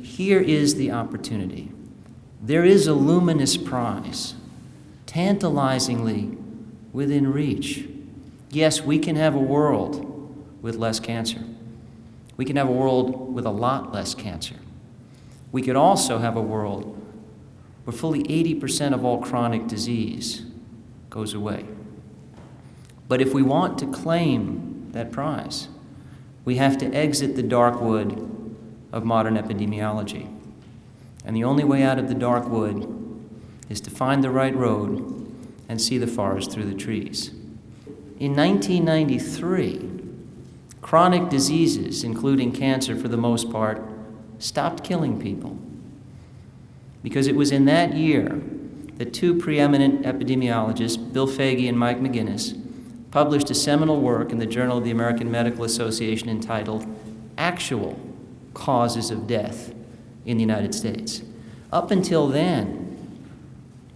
Here is the opportunity. There is a luminous prize, tantalizingly within reach. Yes, we can have a world with less cancer. We can have a world with a lot less cancer. We could also have a world where fully 80% of all chronic disease goes away. But if we want to claim that prize, we have to exit the dark wood of modern epidemiology. And the only way out of the dark wood is to find the right road and see the forest through the trees. In 1993, chronic diseases, including cancer for the most part, stopped killing people. Because it was in that year that two preeminent epidemiologists, Bill Foege and Mike McGinnis, published a seminal work in the Journal of the American Medical Association entitled Actual Causes of Death in the United States. Up until then,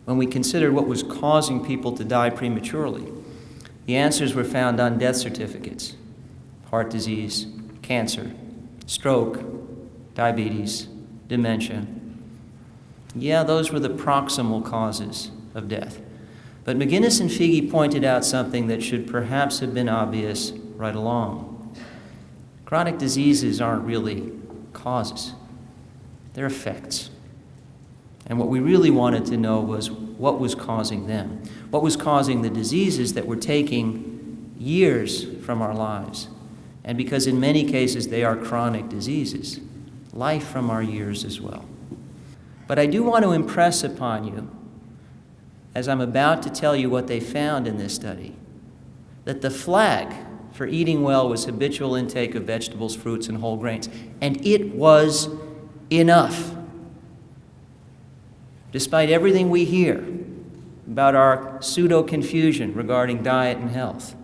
when we considered what was causing people to die prematurely, the answers were found on death certificates: heart disease, cancer, stroke, diabetes, dementia. Yeah, those were the proximal causes of death. But McGinnis and Foege pointed out something that should perhaps have been obvious right along. Chronic diseases aren't really causes. They're effects. And what we really wanted to know was what was causing them. What was causing the diseases that were taking years from our lives. And because in many cases they are chronic diseases, life from our years as well. But I do want to impress upon you, as I'm about to tell you what they found in this study, that the flag for eating well was habitual intake of vegetables, fruits, and whole grains. And it was enough. Despite everything we hear about our pseudo-confusion regarding diet and health,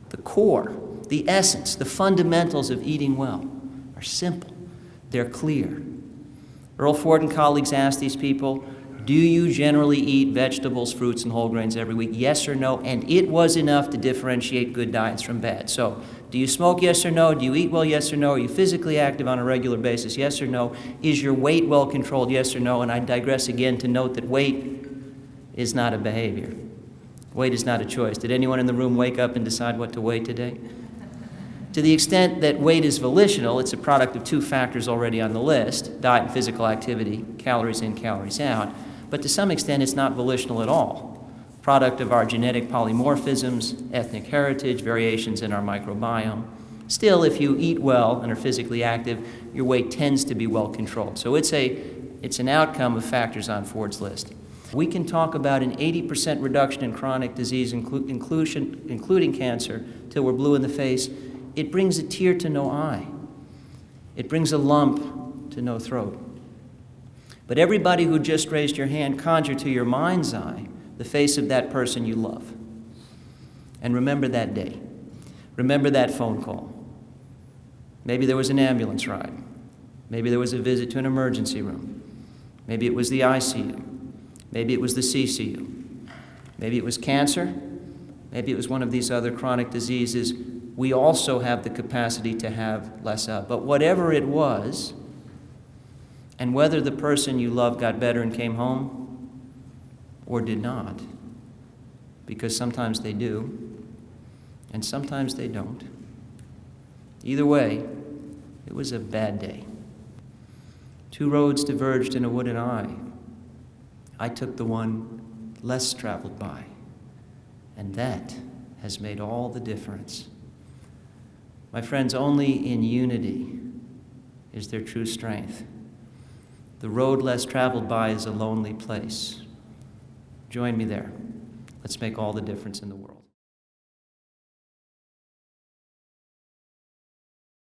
the core, the essence, the fundamentals of eating well are simple. They're clear. Earl Ford and colleagues asked these people, do you generally eat vegetables, fruits, and whole grains every week? Yes or no? And it was enough to differentiate good diets from bad. So, do you smoke? Yes or no? Do you eat well? Yes or no? Are you physically active on a regular basis? Yes or no? Is your weight well controlled? Yes or no? And I digress again to note that weight is not a behavior. Weight is not a choice. Did anyone in the room wake up and decide what to weigh today? To the extent that weight is volitional, it's a product of two factors already on the list: diet and physical activity, calories in, calories out. But to some extent, it's not volitional at all. Product of our genetic polymorphisms, ethnic heritage, variations in our microbiome. Still, if you eat well and are physically active, your weight tends to be well controlled. So it's an outcome of factors on Ford's list. We can talk about an 80% reduction in chronic disease, including cancer, till we're blue in the face. It brings a tear to no eye. It brings a lump to no throat. But everybody who just raised your hand, conjure to your mind's eye the face of that person you love. And remember that day. Remember that phone call. Maybe there was an ambulance ride. Maybe there was a visit to an emergency room. Maybe it was the ICU. Maybe it was the CCU. Maybe it was cancer. Maybe it was one of these other chronic diseases we also have the capacity to have less of. But whatever it was, and whether the person you love got better and came home or did not, because sometimes they do, and sometimes they don't. Either way, it was a bad day. Two roads diverged in a wooded eye. I took the one less traveled by, and that has made all the difference. My friends, only in unity is there true strength. The road less traveled by is a lonely place. Join me there. Let's make all the difference in the world.